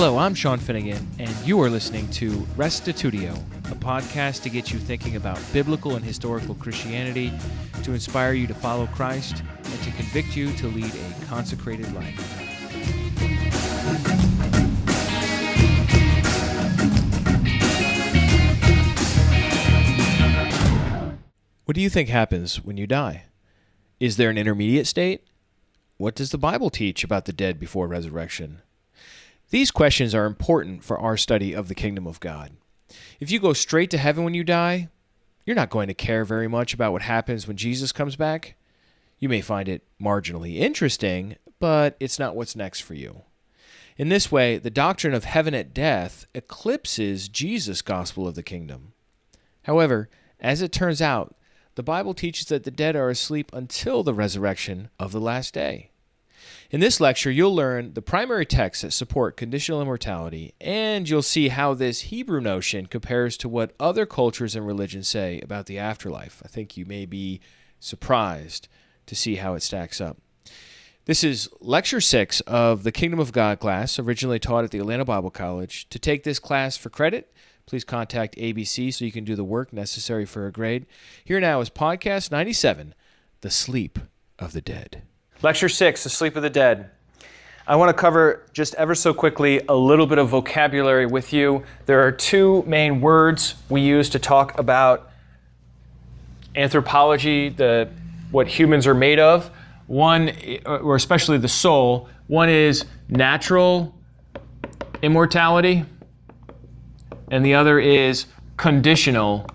Hello, I'm Sean Finnegan, and you are listening to Restitutio, a podcast to get you thinking about biblical and historical Christianity, to inspire you to follow Christ, and to convict you to lead a consecrated life. What do you think happens when you die? Is there an intermediate state? What does the Bible teach about the dead before resurrection? These questions are important for our study of the kingdom of God. If you go straight to heaven when you die, you're not going to care very much about what happens when Jesus comes back. You may find it marginally interesting, but it's not what's next for you. In this way, the doctrine of heaven at death eclipses Jesus' gospel of the kingdom. However, as it turns out, the Bible teaches that the dead are asleep until the resurrection of the last day. In this lecture, you'll learn the primary texts that support conditional immortality, and you'll see how this Hebrew notion compares to what other cultures and religions say about the afterlife. I think you may be surprised to see how it stacks up. This is Lecture 6 of the Kingdom of God class, originally taught at the Atlanta Bible College. To take this class for credit, please contact ABC so you can do the work necessary for a grade. Here now is Podcast 97, The Sleep of the Dead. Lecture 6, The Sleep of the Dead. I want to cover just ever so quickly a little bit of vocabulary with you. There are two main words we use to talk about anthropology, what humans are made of. One, or especially the soul, one is natural immortality, and the other is conditional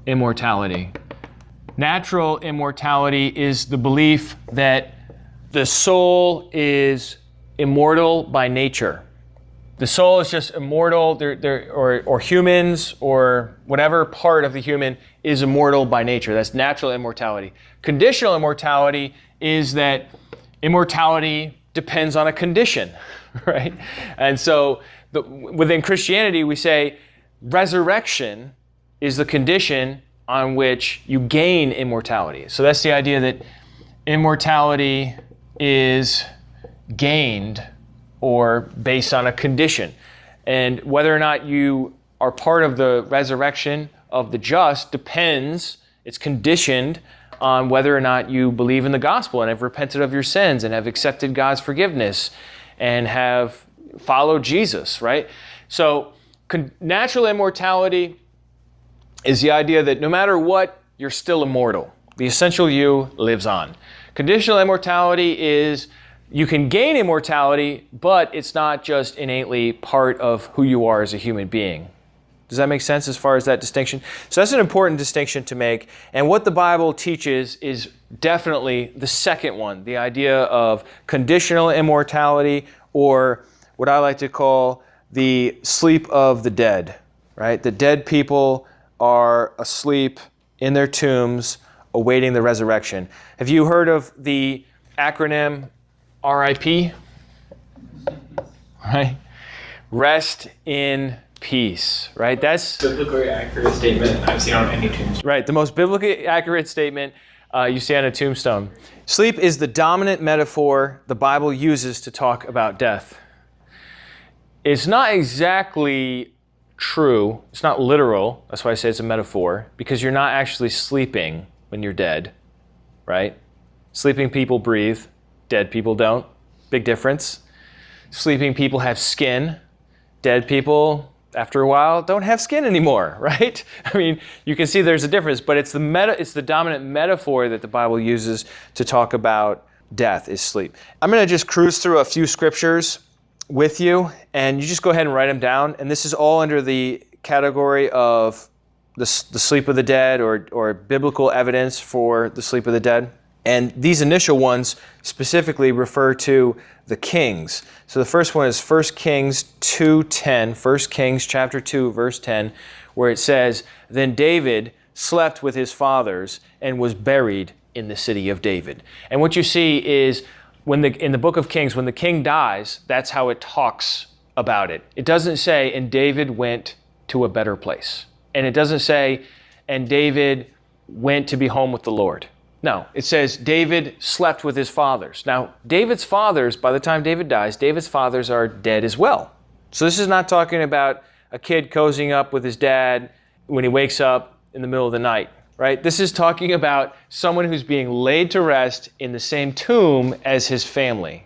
immortality. Natural immortality is the belief that the soul is immortal by nature. The soul is just immortal, or humans, or whatever part of the human is immortal by nature. That's natural immortality. Conditional immortality is that immortality depends on a condition, right? And so within Christianity, we say resurrection is the condition on which you gain immortality. So that's the idea that immortality is gained or based on a condition. And whether or not you are part of the resurrection of the just depends, it's conditioned on whether or not you believe in the gospel and have repented of your sins and have accepted God's forgiveness and have followed Jesus, right? So natural immortality is the idea that no matter what, you're still immortal. The essential you lives on. Conditional immortality is you can gain immortality, but it's not just innately part of who you are as a human being. Does that make sense as far as that distinction? So that's an important distinction to make. And what the Bible teaches is definitely the second one, the idea of conditional immortality, or what I like to call the sleep of the dead, right? The dead people are asleep in their tombs, awaiting the resurrection. Have you heard of the acronym RIP? Right? Rest in peace, right? That's biblically accurate statement I've seen on any tombstone. Right, the most biblically accurate statement you see on a tombstone. Sleep is the dominant metaphor the Bible uses to talk about death. It's not exactly true. It's not literal. That's why I say it's a metaphor, because you're not actually sleeping when you're dead, right? Sleeping people breathe. Dead people don't. Big difference. Sleeping people have skin. Dead people, after a while, don't have skin anymore, right? I mean, you can see there's a difference, but it's the dominant metaphor that the Bible uses to talk about death is sleep. I'm going to just cruise through a few scriptures with you, and you just go ahead and write them down. And this is all under the category of the sleep of the dead, or biblical evidence for the sleep of the dead. And these initial ones specifically refer to the kings. So the first one is 1 Kings 2:10, 1 Kings chapter 2, verse 10, where it says, "Then David slept with his fathers and was buried in the city of David." And what you see is in the book of Kings, when the king dies, that's how it talks about it. It doesn't say, "And David went to a better place." And it doesn't say, "And David went to be home with the Lord." No, it says David slept with his fathers. Now, David's fathers, by the time David dies, David's fathers are dead as well. So this is not talking about a kid cozying up with his dad when he wakes up in the middle of the night, right? This is talking about someone who's being laid to rest in the same tomb as his family.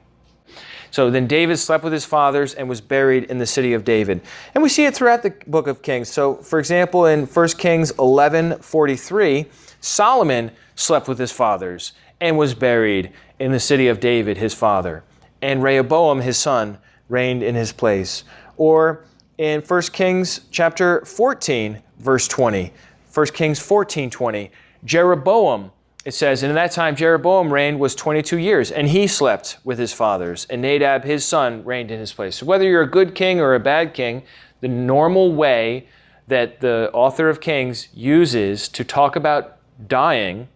So then David slept with his fathers and was buried in the city of David. And we see it throughout the book of Kings. So for example, in 1 Kings 11:43, Solomon slept with his fathers and was buried in the city of David, his father. And Rehoboam, his son, reigned in his place. Or in 1 Kings chapter 14, verse 20, 1 Kings 14:20, Jeroboam, it says, and in that time Jeroboam reigned was 22 years, and he slept with his fathers, and Nadab his son reigned in his place. So whether you're a good king or a bad king, the normal way that the author of Kings uses to talk about dying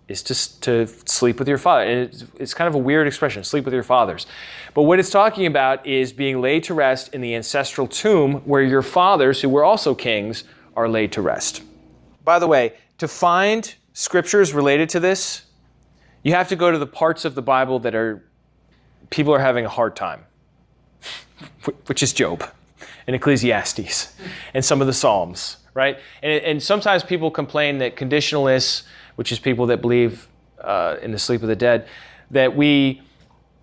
is to sleep with your father. And it's kind of a weird expression, sleep with your fathers. But what it's talking about is being laid to rest in the ancestral tomb where your fathers, who were also kings, are laid to rest. By the way, to find scriptures related to this, you have to go to the parts of the Bible that people are having a hard time, which is Job and Ecclesiastes and some of the Psalms, right? And sometimes people complain that conditionalists, which is people that believe in the sleep of the dead, that we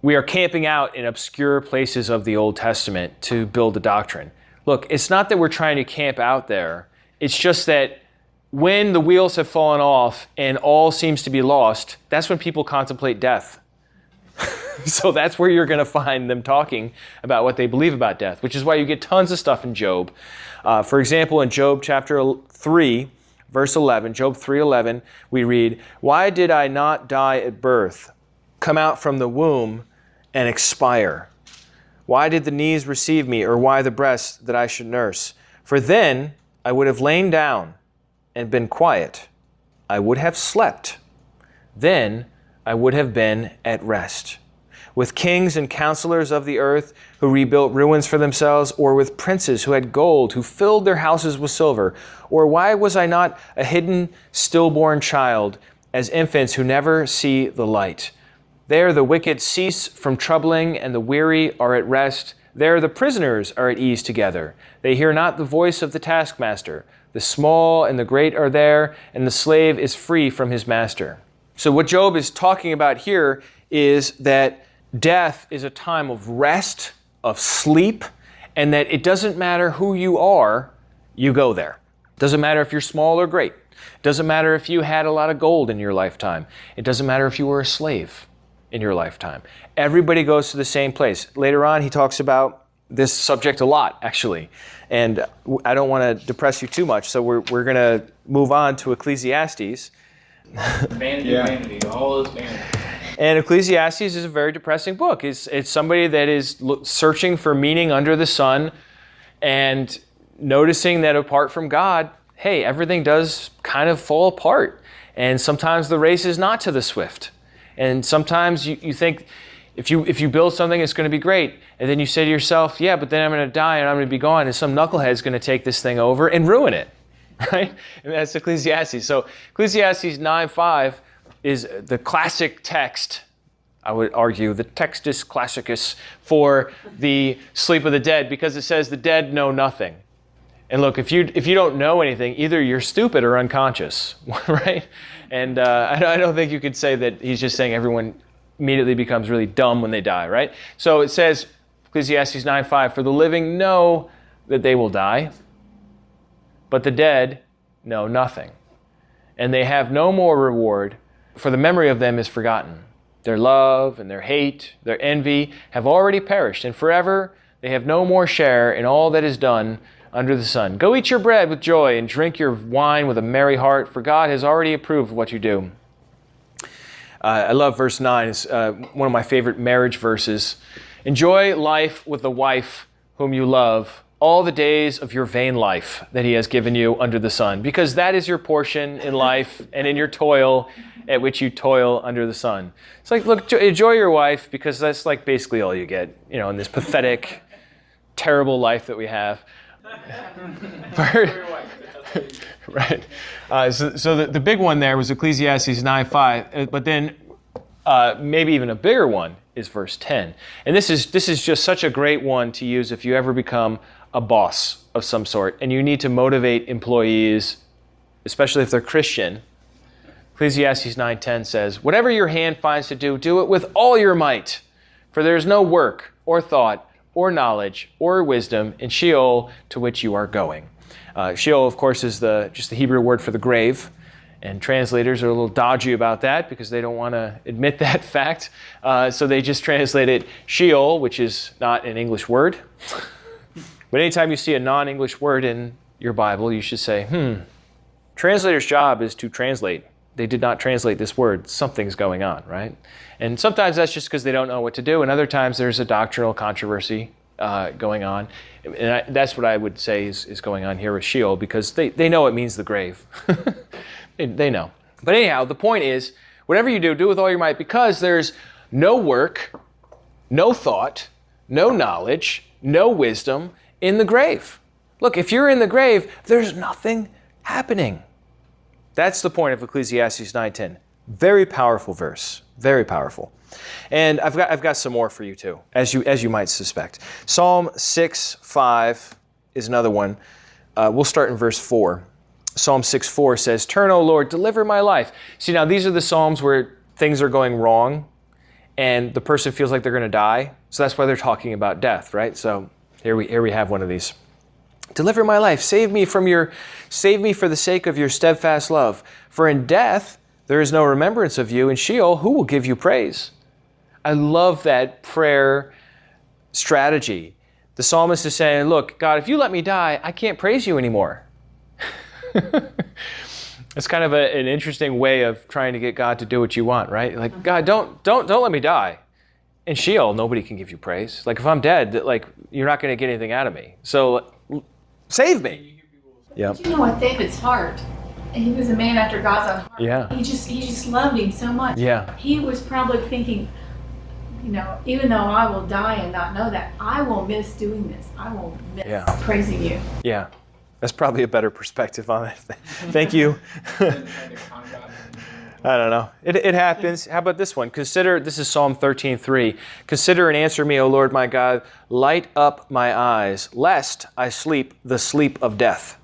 are camping out in obscure places of the Old Testament to build a doctrine. Look, it's not that we're trying to camp out there. It's just that when the wheels have fallen off and all seems to be lost, that's when people contemplate death. So that's where you're going to find them talking about what they believe about death, which is why you get tons of stuff in Job. For example, in Job chapter 3, verse 11, Job 3:11, we read, "Why did I not die at birth, come out from the womb and expire? Why did the knees receive me, or why the breasts that I should nurse? For then I would have lain down and been quiet. I would have slept. Then I would have been at rest. With kings and counselors of the earth who rebuilt ruins for themselves, or with princes who had gold, who filled their houses with silver. Or why was I not a hidden, stillborn child, as infants who never see the light? There the wicked cease from troubling, and the weary are at rest. There the prisoners are at ease together. They hear not the voice of the taskmaster. The small and the great are there, and the slave is free from his master." So what Job is talking about here is that death is a time of rest, of sleep, and that it doesn't matter who you are, you go there. It doesn't matter if you're small or great. It doesn't matter if you had a lot of gold in your lifetime. It doesn't matter if you were a slave in your lifetime. Everybody goes to the same place. Later on, he talks about this subject a lot, actually. And I don't want to depress you too much, so we're going to move on to Ecclesiastes. Vanity, all is vanity. And Ecclesiastes is a very depressing book. It's somebody that is searching for meaning under the sun and noticing that apart from God, hey, everything does kind of fall apart. And sometimes the race is not to the swift. And sometimes you think, if you build something, it's going to be great. And then you say to yourself, yeah, but then I'm going to die and I'm going to be gone. And some knucklehead's going to take this thing over and ruin it, right? And that's Ecclesiastes. So Ecclesiastes 9:5 is the classic text. I would argue the textus classicus for the sleep of the dead, because it says the dead know nothing. And look, if you don't know anything, either you're stupid or unconscious, right? And I don't think you could say that he's just saying everyone immediately becomes really dumb when they die, right? So it says, Ecclesiastes 9:5, "For the living know that they will die, but the dead know nothing. And they have no more reward, for the memory of them is forgotten. Their love and their hate, their envy have already perished, and forever they have no more share in all that is done under the sun. Go eat your bread with joy and drink your wine with a merry heart, for God has already approved what you do." I love verse 9. It's one of my favorite marriage verses. "Enjoy life with the wife whom you love, all the days of your vain life that he has given you under the sun, because that is your portion in life and in your toil at which you toil under the sun." It's like, look, enjoy your wife, because that's like basically all you get, in this pathetic, terrible life that we have. Right. So the big one there was Ecclesiastes 9:5, but then maybe even a bigger one is verse 10. And this is just such a great one to use if you ever become a boss of some sort and you need to motivate employees, especially if they're Christian. Ecclesiastes 9:10 says, "Whatever your hand finds to do, do it with all your might. For there is no work or thought or knowledge or wisdom in Sheol to which you are going." Sheol, of course, is just the Hebrew word for the grave. And translators are a little dodgy about that because they don't want to admit that fact. So they just translate it Sheol, which is not an English word. But anytime you see a non-English word in your Bible, you should say, translator's job is to translate. They did not translate this word. Something's going on, right? And sometimes that's just because they don't know what to do. And other times there's a doctrinal controversy going on. And that's what I would say is going on here with Sheol, because they know it means the grave. They know. But anyhow, the point is, whatever you do, do with all your might, because there's no work, no thought, no knowledge, no wisdom in the grave. Look, if you're in the grave, there's nothing happening. That's the point of Ecclesiastes 9:10. Very powerful verse. Very powerful. And I've got some more for you too, as you might suspect. Psalm 6:5 is another one. We'll start in verse 4. Psalm 6:4 says, "Turn, O Lord, deliver my life." See, now these are the Psalms where things are going wrong and the person feels like they're going to die. So that's why they're talking about death, right? So here we have one of these. "Deliver my life. Save me for the sake of your steadfast love. For in death there is no remembrance of you. In Sheol, who will give you praise?" I love that prayer strategy. The psalmist is saying, look, God, if you let me die, I can't praise you anymore. It's kind of an interesting way of trying to get God to do what you want, right? Like, God, don't let me die. In Sheol, nobody can give you praise. Like, if I'm dead, like, you're not going to get anything out of me. So save me. Yeah. But you know what? David's heart. He was a man after God's own heart. Yeah. He just loved him so much. Yeah. He was probably thinking, even though I will die and not know that, I will miss doing this. I will miss praising you. Yeah. That's probably a better perspective on it. Thank you. I don't know. It happens. How about this one? This is Psalm 13:3. "Consider and answer me, O Lord my God. Light up my eyes, lest I sleep the sleep of death.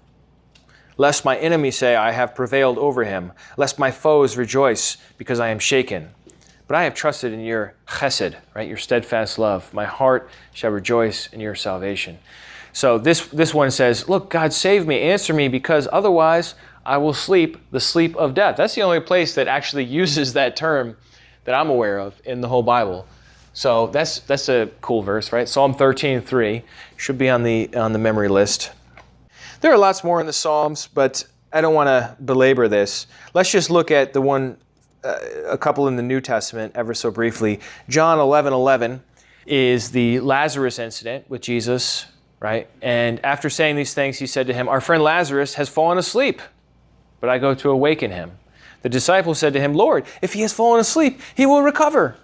Lest my enemies say, I have prevailed over him. Lest my foes rejoice because I am shaken. But I have trusted in your chesed," right? Your steadfast love. "My heart shall rejoice in your salvation." So this one says, look, God, save me, answer me, because otherwise I will sleep the sleep of death. That's the only place that actually uses that term that I'm aware of in the whole Bible. So that's a cool verse, right? Psalm 13:3 should be on the memory list. There are lots more in the Psalms, but I don't want to belabor this. Let's just look at the one, a couple in the New Testament ever so briefly. John 11:11 is the Lazarus incident with Jesus, right? "And after saying these things, he said to him, 'Our friend Lazarus has fallen asleep, but I go to awaken him.' The disciples said to him, 'Lord, if he has fallen asleep, he will recover.'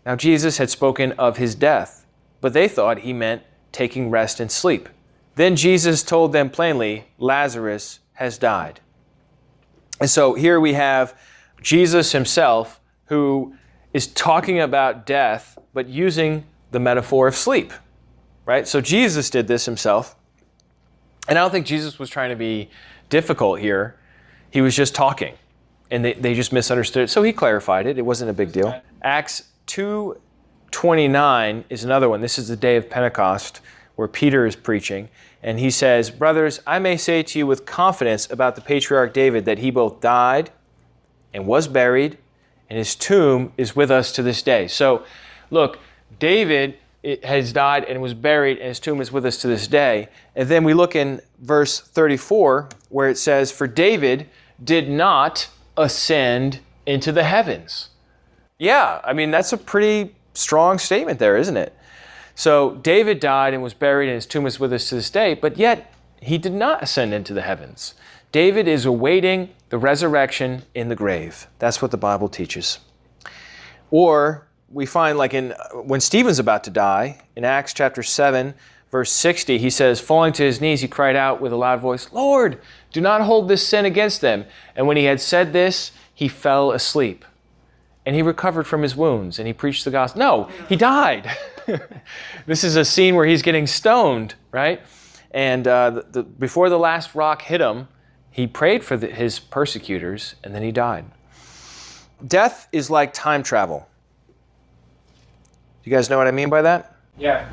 Now Jesus had spoken of his death, but they thought he meant taking rest and sleep. Then Jesus told them plainly, 'Lazarus has died.'" And so here we have Jesus himself, who is talking about death, but using the metaphor of sleep. Right? So Jesus did this himself. And I don't think Jesus was trying to be difficult here. He was just talking. And they just misunderstood it. So he clarified it. It wasn't a big deal. Acts 2:29 is another one. This is the day of Pentecost where Peter is preaching. And he says, "Brothers, I may say to you with confidence about the patriarch David that he both died and was buried, and his tomb is with us to this day." So look, David has died and was buried, and his tomb is with us to this day. And then we look in verse 34 where it says, "For David did not ascend into the heavens." Yeah, I mean, that's a pretty strong statement there, isn't it? So David died and was buried, and his tomb is with us to this day, but yet he did not ascend into the heavens. David is awaiting the resurrection in the grave. That's what the Bible teaches. Or we find, like when Stephen's about to die, in Acts chapter 7, verse 60, he says, falling to his knees, he cried out with a loud voice, "Lord, do not hold this sin against them." And when he had said this, he fell asleep. and he recovered from his wounds and he preached the gospel. No, he died. This is a scene where he's getting stoned, right? And before the last rock hit him, he prayed for his persecutors, and then he died. Death is like time travel. You guys know what I mean by that? Yeah,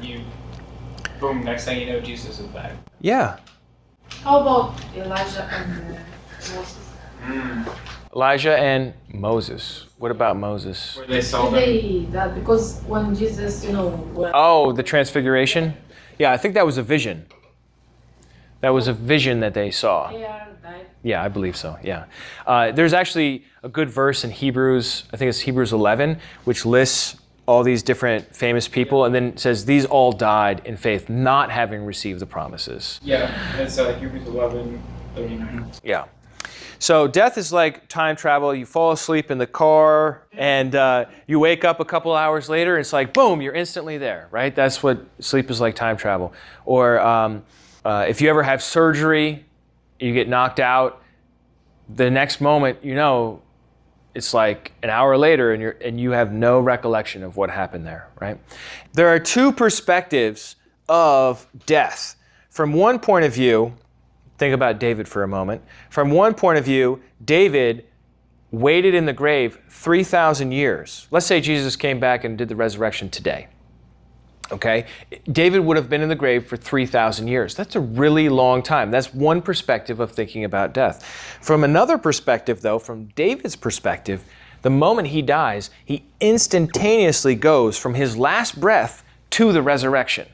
boom, next thing you know, Jesus is back. Yeah. How about Elijah and Moses? Elijah and Moses. What about Moses? Where they saw That because when Jesus, Oh, the transfiguration? Yeah, I think that was a vision. That was a vision that they saw. they are died. Yeah, I believe so, yeah. There's actually a good verse in Hebrews, I think it's Hebrews 11, which lists all these different famous people, and then says these all died in faith, not having received the promises. Yeah, it's Hebrews 11:39. Yeah. So death is like time travel. You fall asleep in the car, and you wake up a couple hours later, and it's like, boom, you're instantly there, right? That's what sleep is like, time travel. Or if you ever have surgery, you get knocked out, the next moment, it's like an hour later, and you have no recollection of what happened there, right? There are two perspectives of death. From one point of view, think about David for a moment. From one point of view, David waited in the grave 3,000 years. Let's say Jesus came back and did the resurrection today. Okay? David would have been in the grave for 3,000 years. That's a really long time. That's one perspective of thinking about death. From another perspective, though, from David's perspective, the moment he dies, he instantaneously goes from his last breath to the resurrection.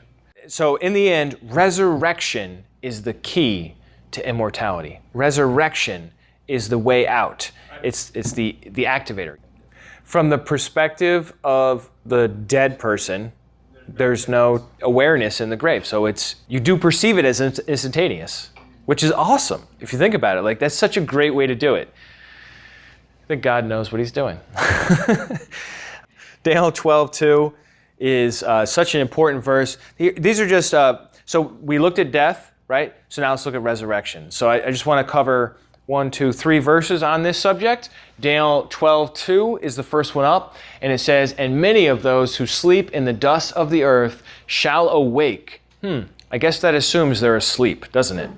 So in the end, resurrection is the key to immortality. Resurrection is the way out. It's the activator. From the perspective of the dead person, there's no awareness in the grave. So you do perceive it as instantaneous, which is awesome. If you think about it, like that's such a great way to do it. I think God knows what he's doing. Daniel 12:2 is such an important verse. These are just, so we looked at death, right? So now let's look at resurrection. So I just want to cover 1, 2, 3 verses on this subject. Daniel 12:2 is the first one up, and it says, "And many of those who sleep in the dust of the earth shall awake." I guess that assumes they're asleep, doesn't it?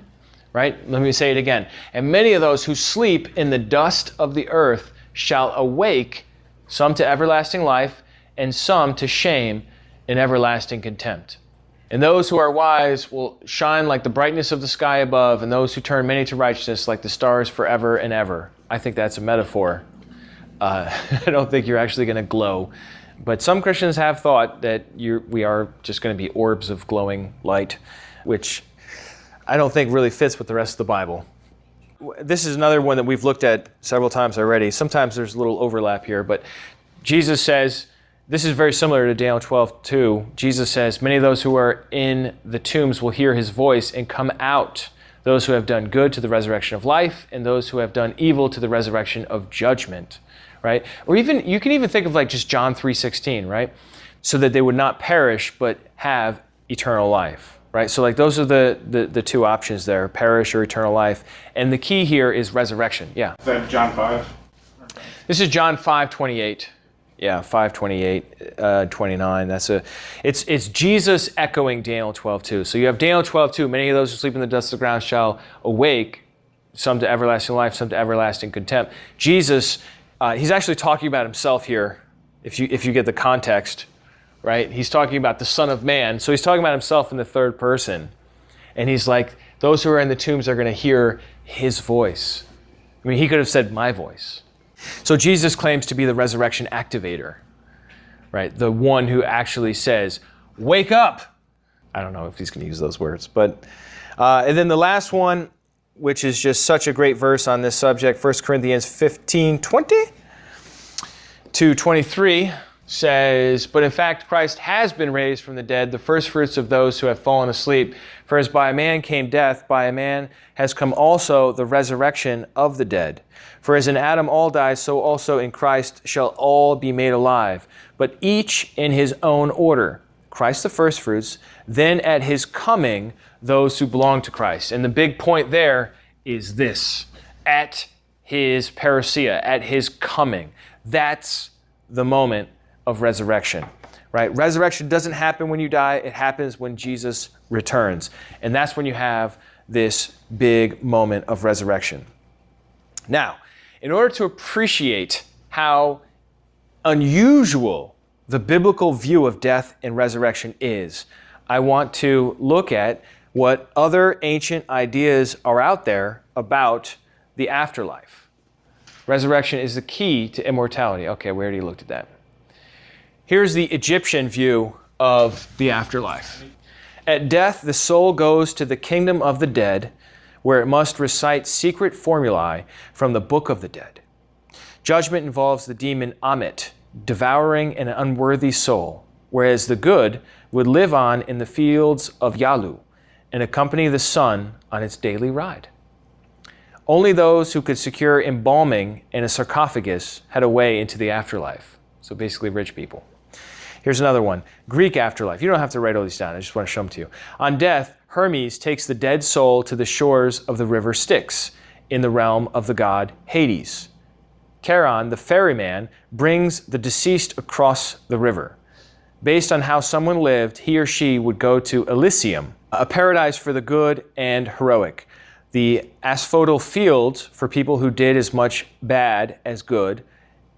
Right? Let me say it again. "And many of those who sleep in the dust of the earth shall awake, some to everlasting life, and some to shame and everlasting contempt. And those who are wise will shine like the brightness of the sky above, and those who turn many to righteousness like the stars forever and ever." I think that's a metaphor. I don't think you're actually going to glow. But some Christians have thought that we are just going to be orbs of glowing light, which I don't think really fits with the rest of the Bible. This is another one that we've looked at several times already. Sometimes there's a little overlap here, but Jesus says, this is very similar to Daniel 12:2. Jesus says, "Many of those who are in the tombs will hear his voice and come out, those who have done good to the resurrection of life, and those who have done evil to the resurrection of judgment." Right? Or even you can even think of like just John 3:16, right? "So that they would not perish, but have eternal life." Right? So like those are the two options there, perish or eternal life. And the key here is resurrection. Yeah. Is that John 5? This is John 5:28. Yeah, 5:28, 29. It's Jesus echoing Daniel 12:2. So you have Daniel 12:2. "Many of those who sleep in the dust of the ground shall awake, some to everlasting life, some to everlasting contempt." Jesus, he's actually talking about himself here. If you get the context, right? He's talking about the Son of Man. So he's talking about himself in the third person, and he's like, those who are in the tombs are going to hear his voice. I mean, he could have said my voice. So Jesus claims to be the resurrection activator, right? The one who actually says, "Wake up." I don't know if he's going to use those words, but, and then the last one, which is just such a great verse on this subject, 1 Corinthians 15:20 to 23 says, "But in fact, Christ has been raised from the dead, the first fruits of those who have fallen asleep. For as by a man came death, by a man has come also the resurrection of the dead. For as in Adam all die, so also in Christ shall all be made alive, but each in his own order. Christ the first fruits, then at his coming, those who belong to Christ." And the big point there is this: at his parousia, at his coming. That's the moment of resurrection, right? Resurrection doesn't happen when you die. It happens when Jesus returns. And that's when you have this big moment of resurrection. Now, in order to appreciate how unusual the biblical view of death and resurrection is, I want to look at what other ancient ideas are out there about the afterlife. Resurrection is the key to immortality. Okay, we already looked at that. Here's the Egyptian view of the afterlife. At death, the soul goes to the kingdom of the dead, where it must recite secret formulae from the book of the dead. Judgment involves the demon Amit, devouring an unworthy soul, whereas the good would live on in the fields of Yalu and accompany the sun on its daily ride. Only those who could secure embalming in a sarcophagus had a way into the afterlife. So basically rich people. Here's another one. Greek afterlife. You don't have to write all these down. I just want to show them to you. On death, Hermes takes the dead soul to the shores of the river Styx in the realm of the god Hades. Charon, the ferryman, brings the deceased across the river. Based on how someone lived, he or she would go to Elysium, a paradise for the good and heroic. The asphodel fields for people who did as much bad as good,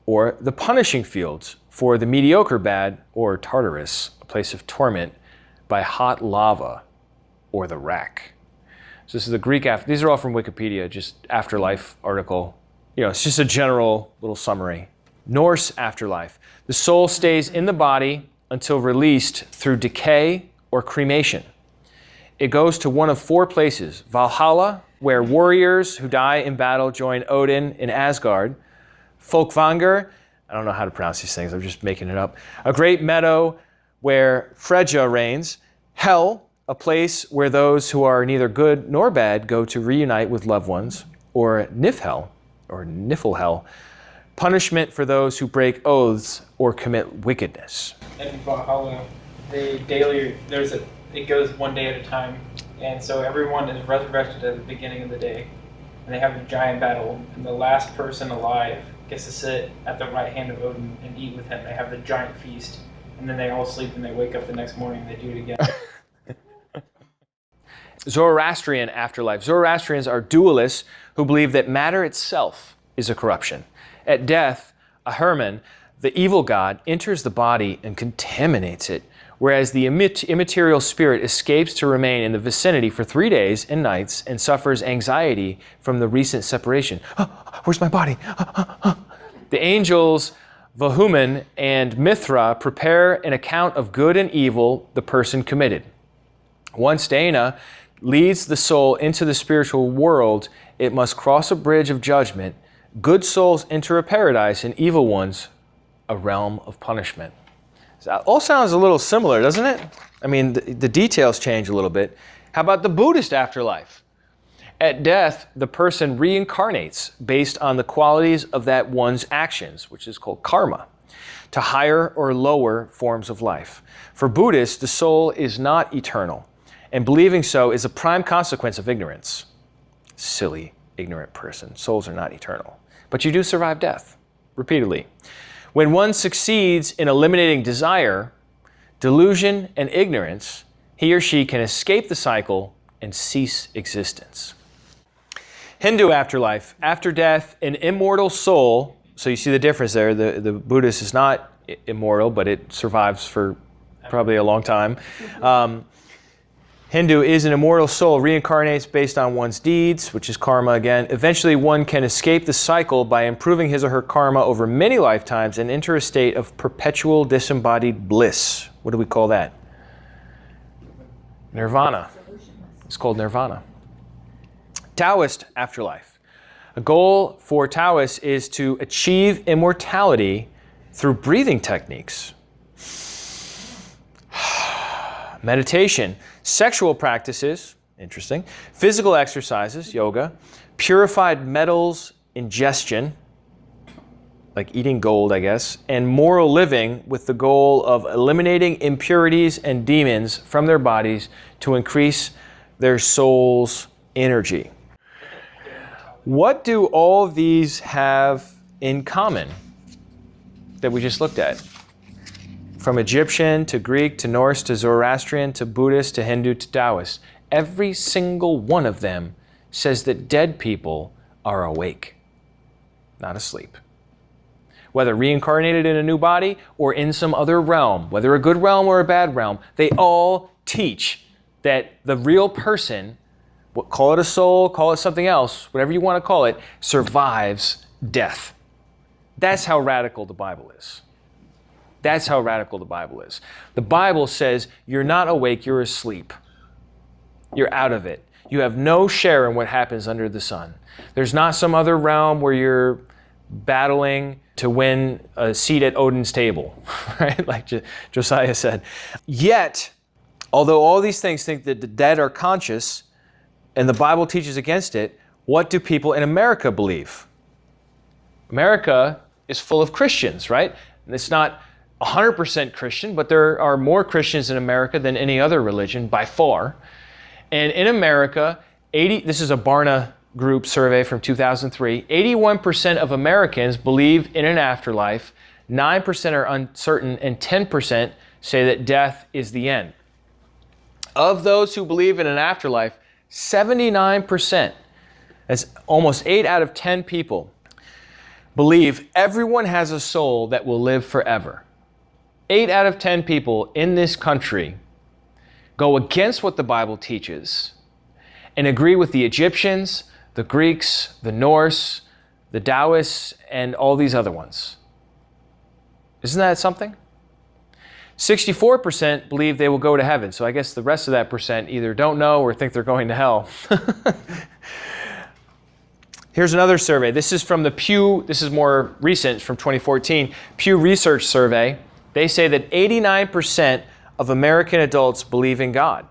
or the punishing fields for the mediocre bad, or Tartarus, a place of torment by hot lava, or the rack. So this is the Greek these are all from Wikipedia, just afterlife article. You know, it's just a general little summary. Norse afterlife. The soul stays in the body until released through decay or cremation. It goes to one of four places: Valhalla, where warriors who die in battle join Odin in Asgard; Folkvanger, I don't know how to pronounce these things, I'm just making it up, a great meadow where Freyja reigns; Hell, a place where those who are neither good nor bad go to reunite with loved ones; or Niflhel, or Niflhel, punishment for those who break oaths or commit wickedness. In Valhalla, it goes one day at a time, and so everyone is resurrected at the beginning of the day, and they have a giant battle, and the last person alive gets to sit at the right hand of Odin and eat with him. They have the giant feast, and then they all sleep, and they wake up the next morning and they do it again. Zoroastrian afterlife. Zoroastrians are dualists who believe that matter itself is a corruption. At death, Ahriman, the evil god, enters the body and contaminates it, whereas the immaterial spirit escapes to remain in the vicinity for 3 days and nights and suffers anxiety from the recent separation. Where's my body? The angels Vahuman and Mithra prepare an account of good and evil the person committed. Once Dana leads the soul into the spiritual world, it must cross a bridge of judgment. Good souls enter a paradise and evil ones a realm of punishment. So that all sounds a little similar, doesn't it? I mean, the details change a little bit. How about the Buddhist afterlife? At death, the person reincarnates based on the qualities of that one's actions, which is called karma, to higher or lower forms of life. For Buddhists, the soul is not eternal, and believing so is a prime consequence of ignorance. Silly, ignorant person. Souls are not eternal. But you do survive death, repeatedly. When one succeeds in eliminating desire, delusion, and ignorance, he or she can escape the cycle and cease existence. Hindu afterlife. After death, an immortal soul, so you see the difference there, the Buddhist is not immortal, but it survives for probably a long time. Hindu is an immortal soul, reincarnates based on one's deeds, which is karma again. Eventually, one can escape the cycle by improving his or her karma over many lifetimes and enter a state of perpetual disembodied bliss. What do we call that? Nirvana. It's called nirvana. Taoist afterlife. A goal for Taoists is to achieve immortality through breathing techniques. Meditation, sexual practices, interesting, physical exercises, yoga, purified metals ingestion, like eating gold, I guess, and moral living with the goal of eliminating impurities and demons from their bodies to increase their soul's energy. What do all of these have in common? that we just looked at. From Egyptian to Greek to Norse to Zoroastrian to Buddhist to Hindu to Taoist. Every single one of them says that dead people are awake, not asleep. Whether reincarnated in a new body or in some other realm, whether a good realm or a bad realm, they all teach that the real person, call it a soul, call it something else, whatever you want to call it, survives death. That's how radical the Bible is. That's how radical the Bible is. The Bible says you're not awake, you're asleep. You're out of it. You have no share in what happens under the sun. There's not some other realm where you're battling to win a seat at Odin's table, right? Like Josiah said. Yet, although all these things think that the dead are conscious, and the Bible teaches against it, what do people in America believe? America is full of Christians, right? And it's not 100% Christian, but there are more Christians in America than any other religion by far. And in America, this is a Barna Group survey from 2003, 81% of Americans believe in an afterlife, 9% are uncertain, and 10% say that death is the end. Of those who believe in an afterlife, 79%, that's almost 8 out of 10 people, believe everyone has a soul that will live forever. 8 out of 10 people in this country go against what the Bible teaches and agree with the Egyptians, the Greeks, the Norse, the Taoists, and all these other ones. Isn't that something? 64% believe they will go to heaven. So I guess the rest of that percent either don't know or think they're going to hell. Here's another survey. This is from the Pew, this is more recent, from 2014, Pew Research Survey. They say that 89% of American adults believe in God.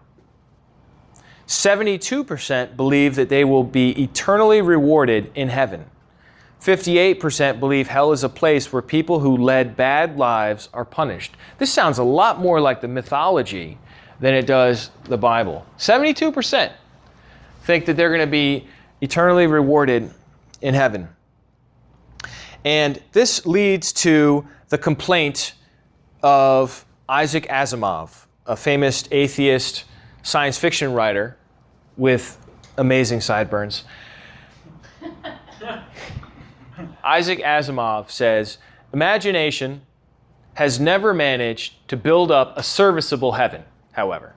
72% believe that they will be eternally rewarded in heaven. 58% believe hell is a place where people who led bad lives are punished. This sounds a lot more like the mythology than it does the Bible. 72% think that they're going to be eternally rewarded in heaven. And this leads to the complaint of Isaac Asimov, a famous atheist science fiction writer with amazing sideburns. Isaac Asimov says, imagination has never managed to build up a serviceable heaven, however.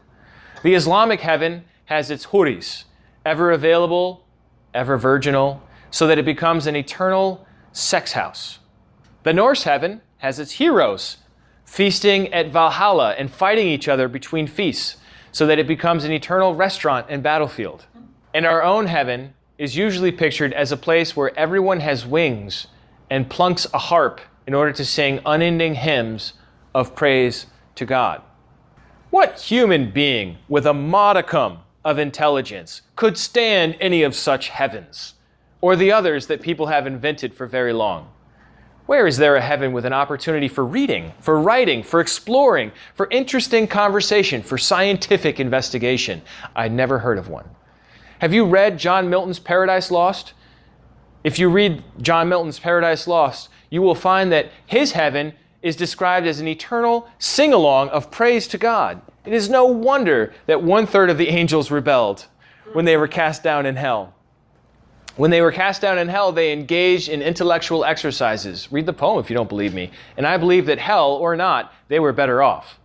The Islamic heaven has its huris, ever available, ever virginal, so that it becomes an eternal sex house. The Norse heaven has its heroes, feasting at Valhalla and fighting each other between feasts, so that it becomes an eternal restaurant and battlefield. And our own heaven is usually pictured as a place where everyone has wings and plunks a harp in order to sing unending hymns of praise to God. What human being with a modicum of intelligence could stand any of such heavens, or the others that people have invented for very long? Where is there a heaven with an opportunity for reading, for writing, for exploring, for interesting conversation, for scientific investigation? I'd never heard of one. Have you read John Milton's Paradise Lost? If you read John Milton's Paradise Lost, you will find that his heaven is described as an eternal sing-along of praise to God. It is no wonder that 1/3 of the angels rebelled when they were cast down in hell. When they were cast down in hell, they engaged in intellectual exercises. Read the poem if you don't believe me. And I believe that hell or not, they were better off.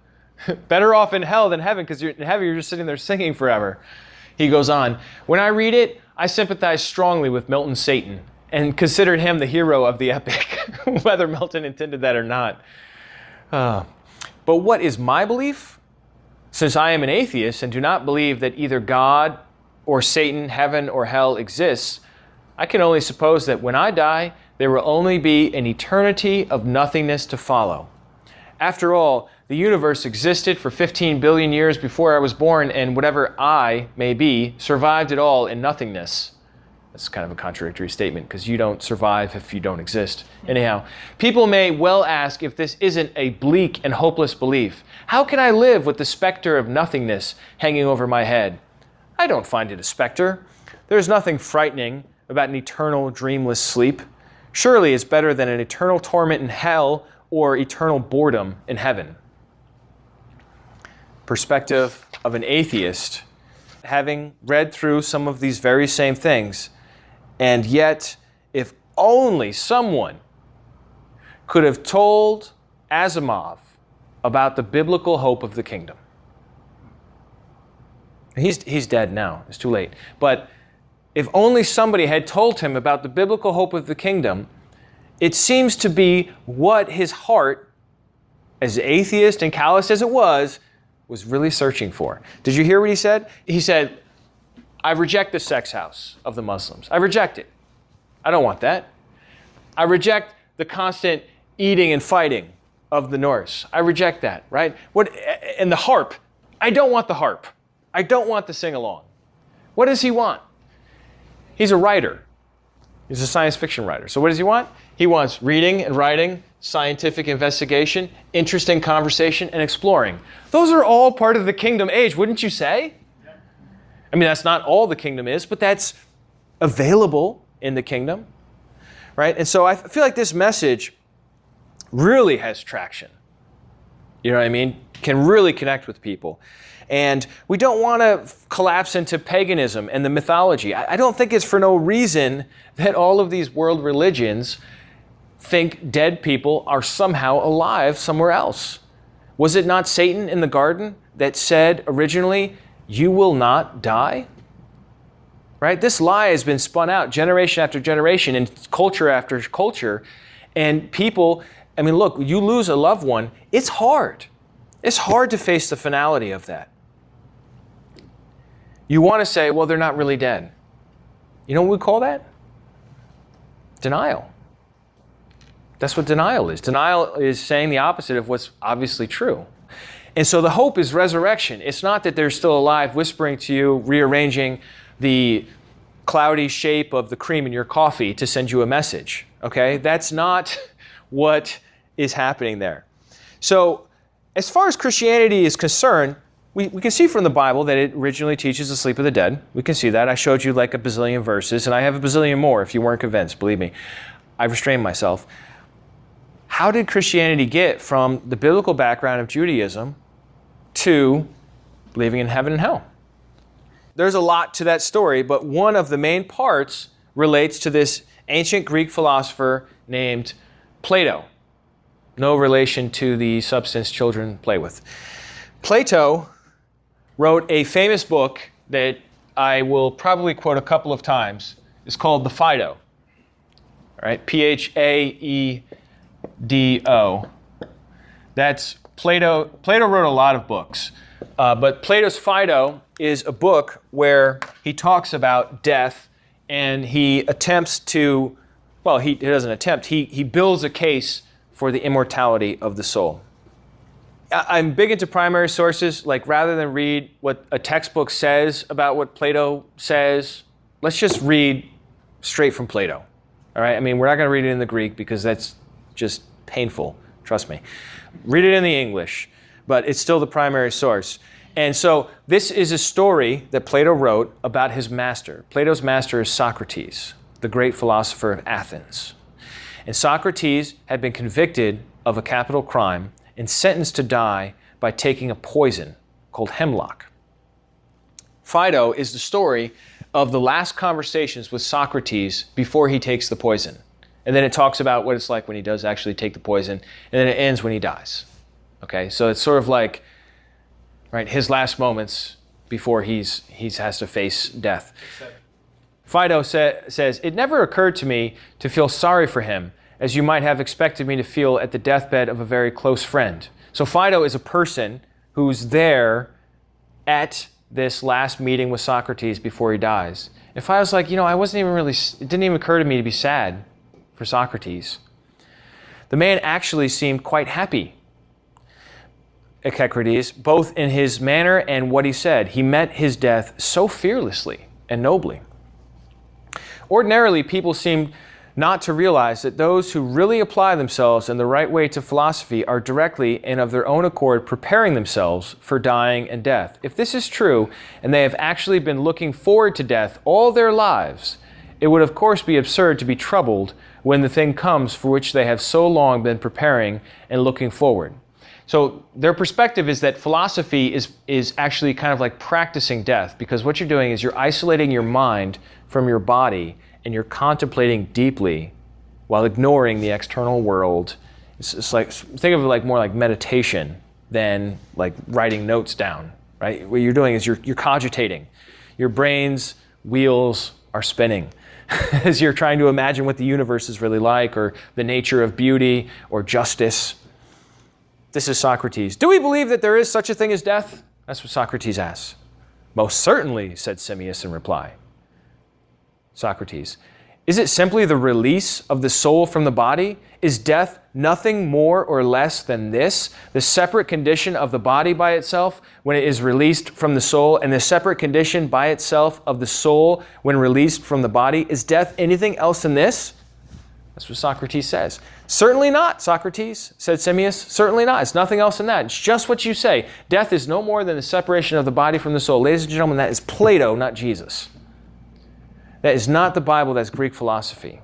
Better off in hell than heaven, because in heaven you're just sitting there singing forever. He goes on, when I read it, I sympathize strongly with Milton's Satan and considered him the hero of the epic, whether Milton intended that or not. But what is my belief? Since I am an atheist and do not believe that either God or Satan, heaven or hell exists, I can only suppose that when I die, there will only be an eternity of nothingness to follow. After all, the universe existed for 15 billion years before I was born, and whatever I may be survived it all in nothingness. That's kind of a contradictory statement, because you don't survive if you don't exist. Anyhow, people may well ask if this isn't a bleak and hopeless belief. How can I live with the specter of nothingness hanging over my head? I don't find it a specter. There's nothing frightening about an eternal dreamless sleep. Surely it's better than an eternal torment in hell or eternal boredom in heaven. Perspective of an atheist, having read through some of these very same things, and yet if only someone could have told Asimov about the biblical hope of the kingdom. He's dead now. It's too late. But if only somebody had told him about the biblical hope of the kingdom, it seems to be what his heart, as atheist and callous as it was really searching for. Did you hear what he said? He said, I reject the sex house of the Muslims. I reject it. I don't want that. I reject the constant eating and fighting of the Norse. I reject that, right? And the harp. I don't want the harp. I don't want the sing-along. What does he want? He's a writer. He's a science fiction writer. So what does he want? He wants reading and writing, scientific investigation, interesting conversation, and exploring. Those are all part of the kingdom age, wouldn't you say? I mean, that's not all the kingdom is, but that's available in the kingdom, right? And so I feel like this message really has traction. You know what I mean? Can really connect with people. And we don't want to collapse into paganism and the mythology. I don't think it's for no reason that all of these world religions think dead people are somehow alive somewhere else. Was it not Satan in the garden that said originally, you will not die? Right? This lie has been spun out generation after generation and culture after culture. And people, I mean, look, you lose a loved one, it's hard. It's hard to face the finality of that. You want to say, well, they're not really dead. You know what we call that? Denial. That's what denial is. Denial is saying the opposite of what's obviously true. And so the hope is resurrection. It's not that they're still alive, whispering to you, rearranging the cloudy shape of the cream in your coffee to send you a message. Okay? That's not what is happening there. So as far as Christianity is concerned, we can see from the Bible that it originally teaches the sleep of the dead. We can see that. I showed you like a bazillion verses, and I have a bazillion more if you weren't convinced, believe me. I restrained myself. How did Christianity get from the biblical background of Judaism to believing in heaven and hell? There's a lot to that story, but one of the main parts relates to this ancient Greek philosopher named Plato. No relation to the substance children play with. Plato wrote a famous book that I will probably quote a couple of times. It's called the Phaedo. All right, Phaedo. That's Plato. Plato wrote a lot of books, but Plato's Phaedo is a book where he talks about death, and he attempts to, well, he doesn't attempt, he builds a case for the immortality of the soul. I'm big into primary sources. Like, rather than read what a textbook says about what Plato says, let's just read straight from Plato. All right? I mean, we're not going to read it in the Greek because that's just painful. Trust me. Read it in the English, but it's still the primary source. And so this is a story that Plato wrote about his master. Plato's master is Socrates, the great philosopher of Athens. And Socrates had been convicted of a capital crime and sentenced to die by taking a poison called hemlock. Phaedo is the story of the last conversations with Socrates before he takes the poison. And then it talks about what it's like when he does actually take the poison, and then it ends when he dies. Okay, so it's sort of like, right, his last moments before he has to face death. Phaedo says, "It never occurred to me to feel sorry for him, as you might have expected me to feel at the deathbed of a very close friend." So Phaedo is a person who's there at this last meeting with Socrates before he dies. And Phaedo's like, it didn't even occur to me to be sad for Socrates. The man actually seemed quite happy, Echecrates, both in his manner and what he said. He met his death so fearlessly and nobly. Ordinarily, people seem not to realize that those who really apply themselves in the right way to philosophy are directly and of their own accord preparing themselves for dying and death. If this is true, and they have actually been looking forward to death all their lives, it would of course be absurd to be troubled when the thing comes for which they have so long been preparing and looking forward. So their perspective is that philosophy is actually kind of like practicing death, because what you're doing is you're isolating your mind from your body and you're contemplating deeply while ignoring the external world. It's like, think of it like more like meditation than like writing notes down, right? What you're doing is you're cogitating. Your brain's wheels are spinning as you're trying to imagine what the universe is really like, or the nature of beauty or justice. This is Socrates. Do we believe that there is such a thing as death? That's what Socrates asks. Most certainly, said Simmias in reply. Socrates. Is it simply the release of the soul from the body? Is death nothing more or less than this, the separate condition of the body by itself when it is released from the soul, and the separate condition by itself of the soul when released from the body? Is death anything else than this? That's what Socrates says. Certainly not, Socrates, said Simmias. Certainly not. It's nothing else than that. It's just what you say. Death is no more than the separation of the body from the soul. Ladies and gentlemen, that is Plato, not Jesus. That is not the Bible, that's Greek philosophy.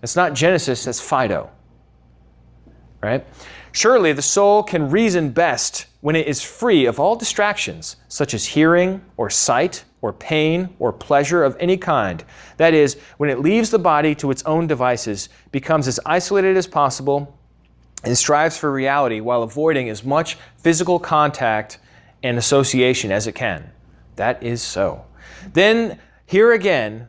It's not Genesis, that's Phaedo. Right? Surely the soul can reason best when it is free of all distractions, such as hearing or sight or pain or pleasure of any kind. That is, when it leaves the body to its own devices, becomes as isolated as possible, and strives for reality while avoiding as much physical contact and association as it can. That is so. Then, here again,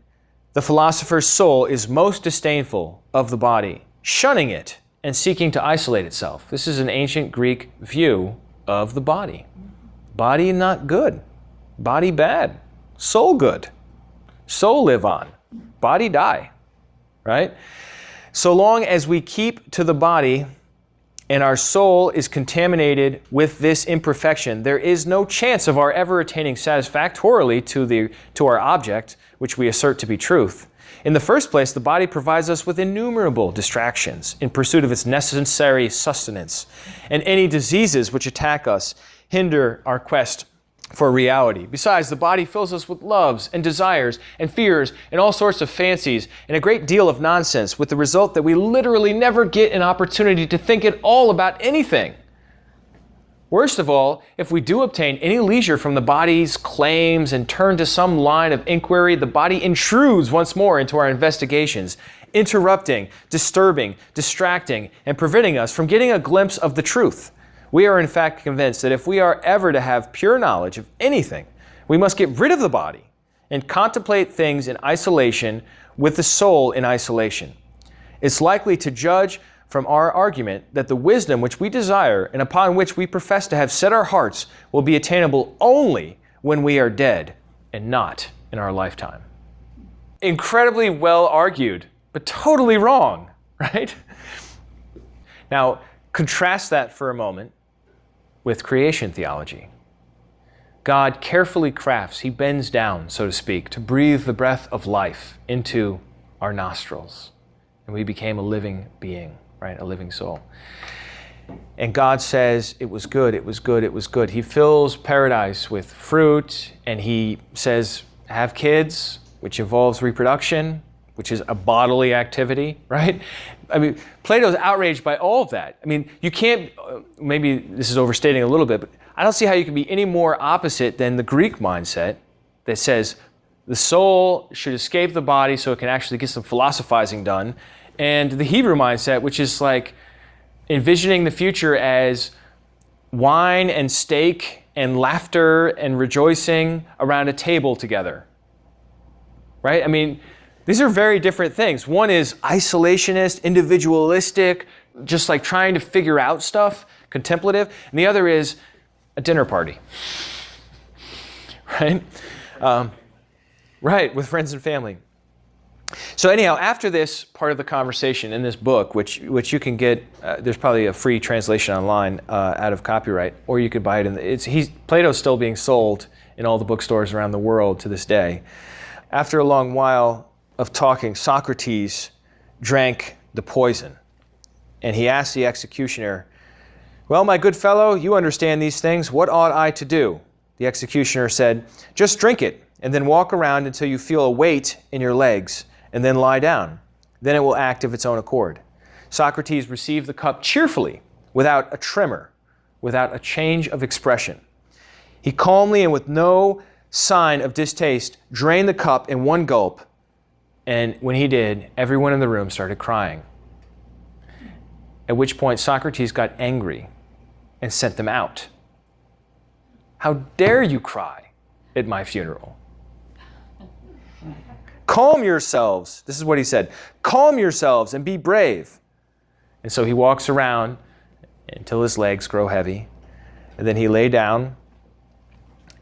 the philosopher's soul is most disdainful of the body, shunning it and seeking to isolate itself. This is an ancient Greek view of the body. Body not good. Body bad. Soul good. Soul live on. Body die. Right? So long as we keep to the body and our soul is contaminated with this imperfection, there is no chance of our ever attaining satisfactorily to our object, which we assert to be truth. In the first place, the body provides us with innumerable distractions in pursuit of its necessary sustenance, and any diseases which attack us hinder our quest for reality. Besides, the body fills us with loves and desires and fears and all sorts of fancies and a great deal of nonsense, with the result that we literally never get an opportunity to think at all about anything. Worst of all, if we do obtain any leisure from the body's claims and turn to some line of inquiry, the body intrudes once more into our investigations, interrupting, disturbing, distracting, and preventing us from getting a glimpse of the truth. We are in fact convinced that if we are ever to have pure knowledge of anything, we must get rid of the body and contemplate things in isolation with the soul in isolation. It's likely to judge from our argument that the wisdom which we desire and upon which we profess to have set our hearts will be attainable only when we are dead and not in our lifetime. Incredibly well argued, but totally wrong, right? Now, contrast that for a moment with creation theology. God carefully crafts, he bends down, so to speak, to breathe the breath of life into our nostrils. And we became a living being, right? A living soul. And God says, it was good, it was good, it was good. He fills paradise with fruit, and he says, have kids, which involves reproduction, which is a bodily activity, right? I mean, Plato's outraged by all of that. I mean, you can't, maybe this is overstating a little bit, but I don't see how you can be any more opposite than the Greek mindset that says the soul should escape the body so it can actually get some philosophizing done, and the Hebrew mindset, which is like envisioning the future as wine and steak and laughter and rejoicing around a table together, right? I mean, these are very different things. One is isolationist, individualistic, just like trying to figure out stuff, contemplative. And the other is a dinner party, right? Right, with friends and family. So anyhow, after this part of the conversation in this book, which you can get, there's probably a free translation online out of copyright, or you could buy it Plato's still being sold in all the bookstores around the world to this day. After a long while of talking, Socrates drank the poison, and he asked the executioner, "Well, my good fellow, you understand these things. What ought I to do?" The executioner said, "Just drink it, and then walk around until you feel a weight in your legs, and then lie down. Then it will act of its own accord." Socrates received the cup cheerfully, without a tremor, without a change of expression. He calmly and with no sign of distaste drained the cup in one gulp, and when he did, everyone in the room started crying. At which point Socrates got angry and sent them out. "How dare you cry at my funeral? Calm yourselves." This is what he said. "Calm yourselves and be brave." And so he walks around until his legs grow heavy. And then he lay down,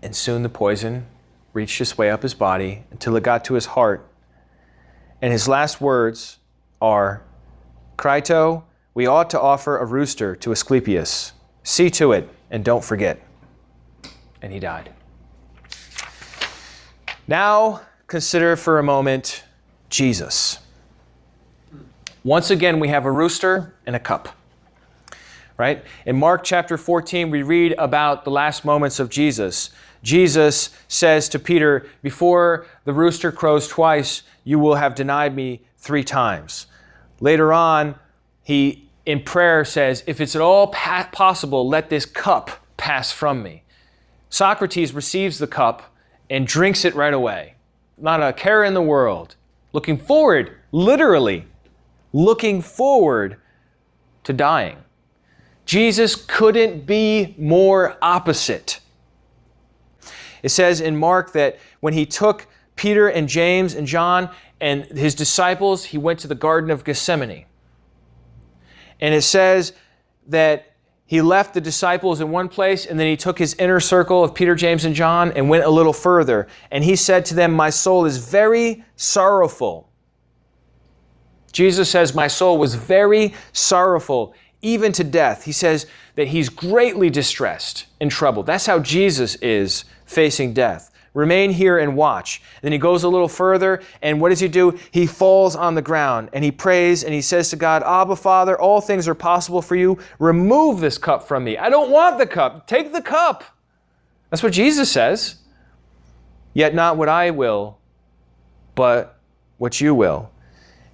and soon the poison reached its way up his body until it got to his heart. And his last words are, "Crito, we ought to offer a rooster to Asclepius. See to it, and don't forget." And he died. Now, consider for a moment Jesus. Once again, we have a rooster and a cup, right? In Mark chapter 14, we read about the last moments of Jesus. Jesus says to Peter, "Before the rooster crows twice, you will have denied me 3 times. Later on, he, in prayer, says, "If it's at all possible, let this cup pass from me." Socrates receives the cup and drinks it right away. Not a care in the world. Looking forward, literally, looking forward to dying. Jesus couldn't be more opposite. It says in Mark that when he took Peter and James and John and his disciples, he went to the Garden of Gethsemane. And it says that he left the disciples in one place, and then he took his inner circle of Peter, James, and John and went a little further. And he said to them, "My soul is very sorrowful." Jesus says, "My soul was very sorrowful, even to death." He says that he's greatly distressed and troubled. That's how Jesus is facing death. "Remain here and watch." Then he goes a little further, and what does he do? He falls on the ground, and he prays, and he says to God, "Abba, Father, all things are possible for you. Remove this cup from me. I don't want the cup. Take the cup." That's what Jesus says. "Yet not what I will, but what you will."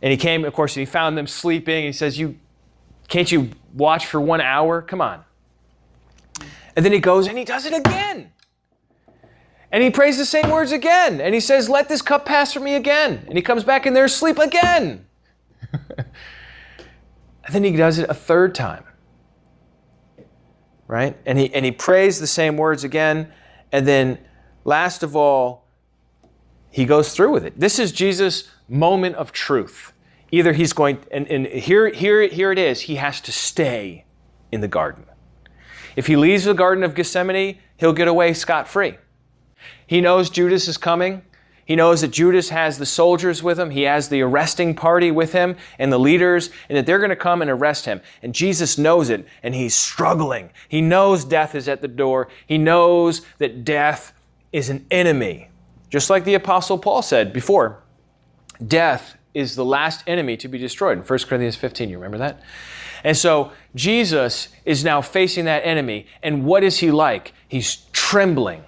And he came, of course, and he found them sleeping. He says, "Can't you watch for 1 hour? Come on." And then he goes and he does it again. And he prays the same words again. And he says, "Let this cup pass from me again." And he comes back in there asleep again. And then he does it a third time. Right? And he prays the same words again. And then last of all, he goes through with it. This is Jesus' moment of truth. Either he's going, and here it is, he has to stay in the garden. If he leaves the Garden of Gethsemane, he'll get away scot-free. He knows Judas is coming. He knows that Judas has the soldiers with him. He has the arresting party with him and the leaders, and that they're going to come and arrest him. And Jesus knows it, and he's struggling. He knows death is at the door. He knows that death is an enemy. Just like the Apostle Paul said before, death is the last enemy to be destroyed. In 1 Corinthians 15, you remember that? And so Jesus is now facing that enemy. And what is he like? He's trembling.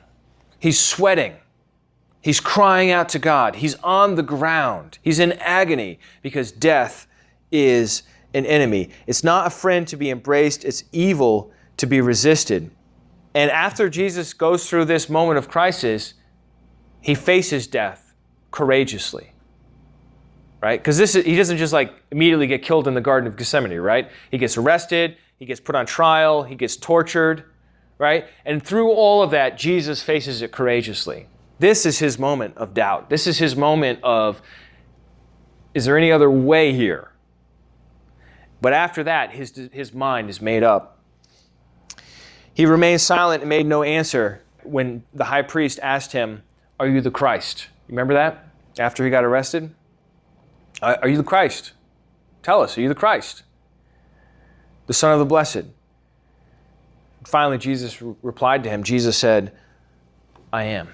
He's sweating. He's crying out to God. He's on the ground. He's in agony because death is an enemy. It's not a friend to be embraced. It's evil to be resisted. And after Jesus goes through this moment of crisis, he faces death courageously. Right? Because he doesn't just immediately get killed in the Garden of Gethsemane, right? He gets arrested, he gets put on trial, he gets tortured, right? And through all of that, Jesus faces it courageously. This is his moment of doubt. This is his moment of, is there any other way here? But after that, his mind is made up. He remained silent and made no answer when the high priest asked him, "Are you the Christ?" You remember that? After he got arrested? "Are you the Christ? Tell us, are you the Christ? The Son of the Blessed?" Finally, Jesus replied to him. Jesus said, "I am.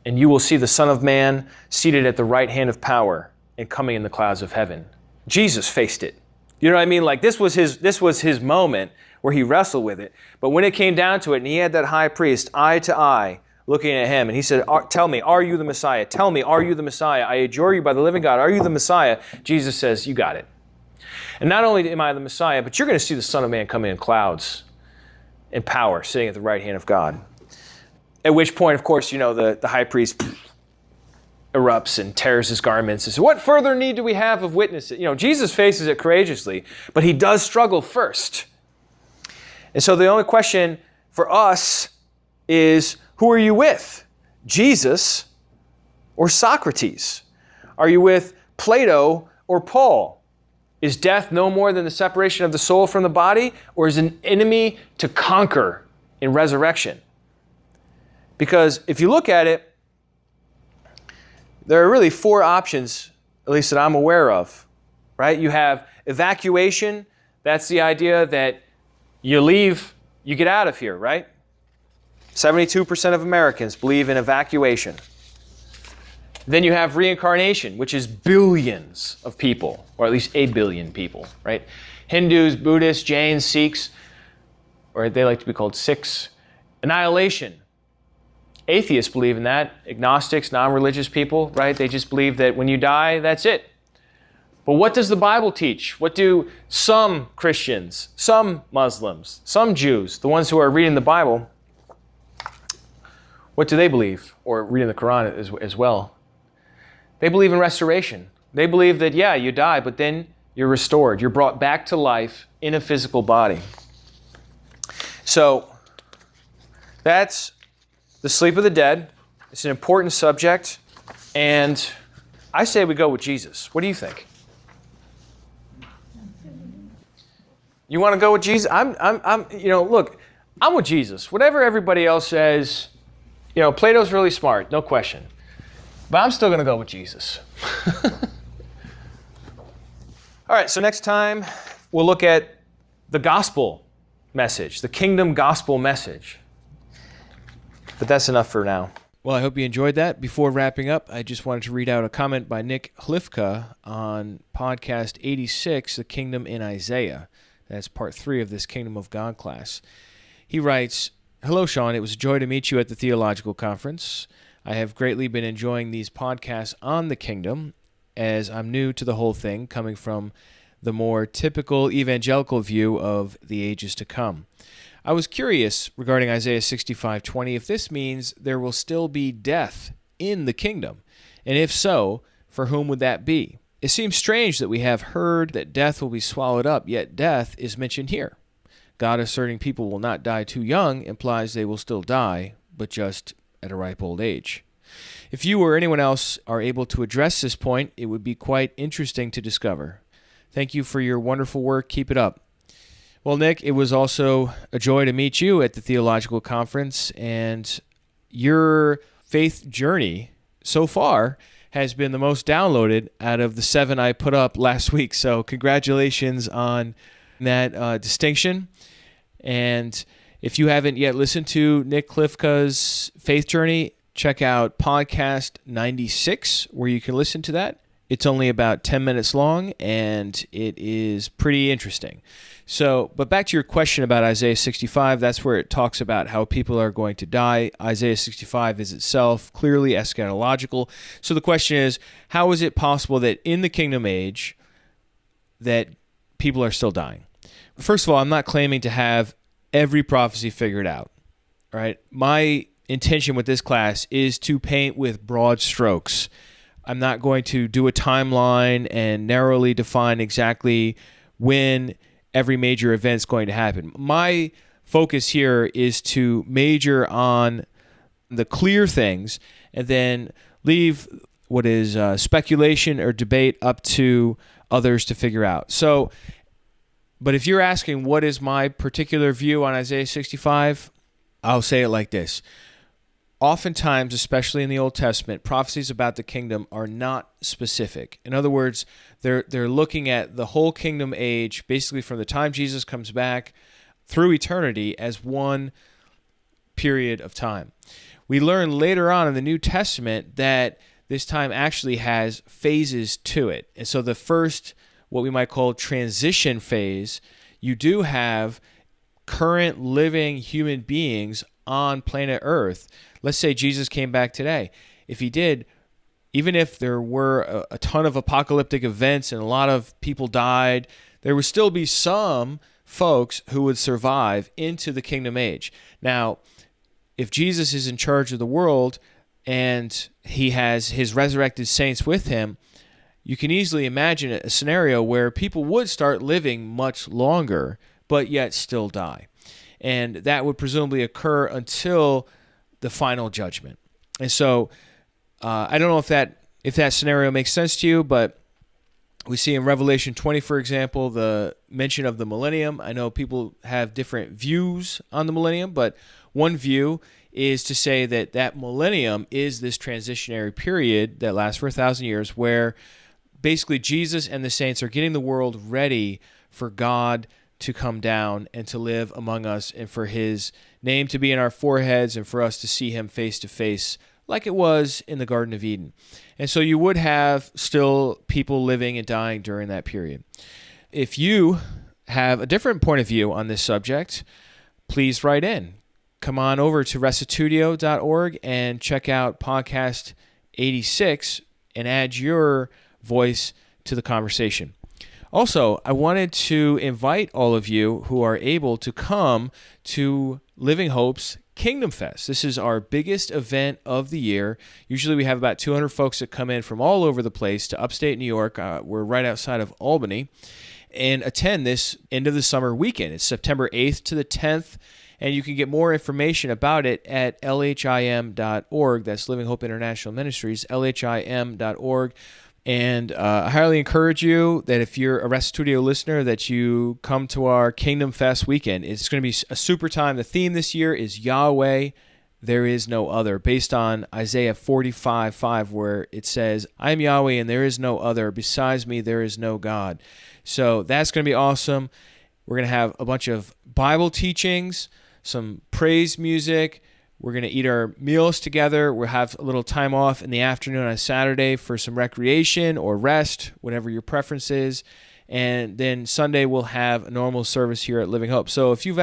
And you will see the Son of Man seated at the right hand of power and coming in the clouds of heaven." Jesus faced it You know what I mean? Like this was his moment where he wrestled with it. But when it came down to it, and he had that high priest eye to eye looking at him, and he said, tell me, are you the Messiah? Tell me, are you the Messiah? I adjure you by the living God. Are you the Messiah? Jesus says, you got it. And not only am I the Messiah, but you're going to see the Son of Man coming in clouds in power, sitting at the right hand of God. At which point, of course, the high priest erupts and tears his garments and says, what further need do we have of witnesses? Jesus faces it courageously, but he does struggle first. And so the only question for us is, who are you with? Jesus or Socrates? Are you with Plato or Paul? Is death no more than the separation of the soul from the body, or is an enemy to conquer in resurrection? Because if you look at it, there are really four options, at least that I'm aware of, right? You have evacuation. That's the idea that you leave, you get out of here, right? 72% of Americans believe in evacuation. Then you have reincarnation, which is billions of people, or at least 8 billion people, right? Hindus, Buddhists, Jains, Sikhs, or they like to be called Sikhs. Annihilation. Atheists believe in that. Agnostics, non-religious people, right? They just believe that when you die, that's it. But what does the Bible teach? What do some Christians, some Muslims, some Jews, the ones who are reading the Bible, what do they believe? Or reading the Quran as well. They believe in restoration. They believe that, yeah, you die, but then you're restored. You're brought back to life in a physical body. So that's the sleep of the dead. It's an important subject, and I say we go with Jesus. What do you think? You want to go with Jesus? Look, I'm with Jesus. Whatever everybody else says, Plato's really smart, no question. But I'm still going to go with Jesus. All right, so next time we'll look at the gospel message, the kingdom gospel message. But that's enough for now. Well, I hope you enjoyed that. Before wrapping up, I just wanted to read out a comment by Nick Hlifka on podcast 86, The Kingdom in Isaiah. That's part 3 of this Kingdom of God class. He writes, "Hello, Sean. It was a joy to meet you at the theological conference. I have greatly been enjoying these podcasts on the kingdom, as I'm new to the whole thing, coming from the more typical evangelical view of the ages to come. I was curious regarding Isaiah 65:20 if this means there will still be death in the kingdom, and if so, for whom would that be? It seems strange that we have heard that death will be swallowed up, yet death is mentioned here. God asserting people will not die too young implies they will still die, but just at a ripe old age. If you or anyone else are able to address this point, it would be quite interesting to discover. Thank you for your wonderful work. Keep it up." Well, Nick, it was also a joy to meet you at the theological conference, and your faith journey so far has been the most downloaded out of the 7 I put up last week. So congratulations on that distinction. And if you haven't yet listened to Nick Hlifka's faith journey, check out podcast 96, where you can listen to that. It's only about 10 minutes long, and it is pretty interesting. So, but back to your question about Isaiah 65, that's where it talks about how people are going to die. Isaiah 65 is itself clearly eschatological. So the question is, how is it possible that in the kingdom age that people are still dying? First of all, I'm not claiming to have every prophecy figured out, right? My intention with this class is to paint with broad strokes. I'm not going to do a timeline and narrowly define exactly when every major event is going to happen. My focus here is to major on the clear things and then leave what is speculation or debate up to others to figure out. So, but if you're asking what is my particular view on Isaiah 65, I'll say it like this. Oftentimes, especially in the Old Testament, prophecies about the kingdom are not specific. In other words, they're looking at the whole kingdom age, basically from the time Jesus comes back through eternity as one period of time. We learn later on in the New Testament that this time actually has phases to it. And so the first what we might call transition phase, you do have current living human beings on planet Earth. Let's say Jesus came back today. If he did, even if there were a ton of apocalyptic events and a lot of people died, there would still be some folks who would survive into the kingdom age. Now, if Jesus is in charge of the world and he has his resurrected saints with him, you can easily imagine a scenario where people would start living much longer, but yet still die. And that would presumably occur until the final judgment. And so I don't know if that scenario makes sense to you, but we see in Revelation 20, for example, the mention of the millennium. I know people have different views on the millennium, but one view is to say that that millennium is this transitionary period that lasts for 1,000 years where basically Jesus and the saints are getting the world ready for God to come down and to live among us and for his name to be in our foreheads and for us to see him face to face like it was in the Garden of Eden. And so you would have still people living and dying during that period. If you have a different point of view on this subject, please write in. Come on over to restitutio.org and check out podcast 86 and add your voice to the conversation. Also, I wanted to invite all of you who are able to come to Living Hope's Kingdom Fest. This is our biggest event of the year. Usually we have about 200 folks that come in from all over the place to upstate New York. We're right outside of Albany, and attend this end of the summer weekend. It's September 8th to the 10th, and you can get more information about it at lhim.org. That's Living Hope International Ministries, lhim.org. And I highly encourage you that if you're a Restitutio listener, that you come to our Kingdom Fest weekend. It's going to be a super time. The theme this year is Yahweh, there is no other, based on Isaiah 45:5, where it says, I am Yahweh and there is no other. Besides me, there is no God. So that's going to be awesome. We're going to have a bunch of Bible teachings, some praise music. We're going to eat our meals together. We'll have a little time off in the afternoon on Saturday for some recreation or rest, whatever your preference is. And then Sunday we'll have a normal service here at Living Hope. So if you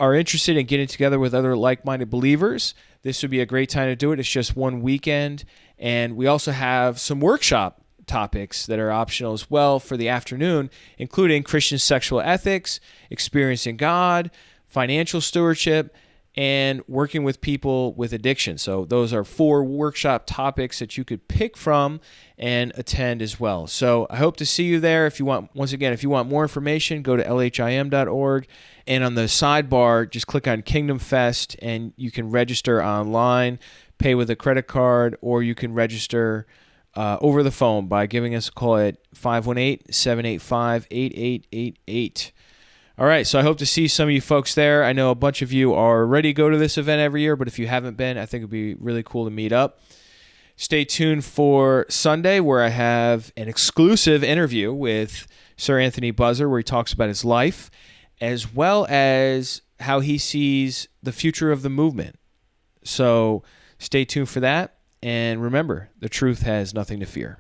are interested in getting together with other like-minded believers, this would be a great time to do it. It's just one weekend. And we also have some workshop topics that are optional as well for the afternoon, including Christian sexual ethics, experiencing God, financial stewardship, and working with people with addiction. So those are 4 workshop topics that you could pick from and attend as well. So I hope to see you there. If you want more information, go to lhim.org. And on the sidebar, just click on Kingdom Fest and you can register online, pay with a credit card, or you can register over the phone by giving us a call at 518-785-8888. All right, so I hope to see some of you folks there. I know a bunch of you are ready to go to this event every year, but if you haven't been, I think it would be really cool to meet up. Stay tuned for Sunday, where I have an exclusive interview with Sir Anthony Buzzer, where he talks about his life, as well as how he sees the future of the movement. So stay tuned for that, and remember, the truth has nothing to fear.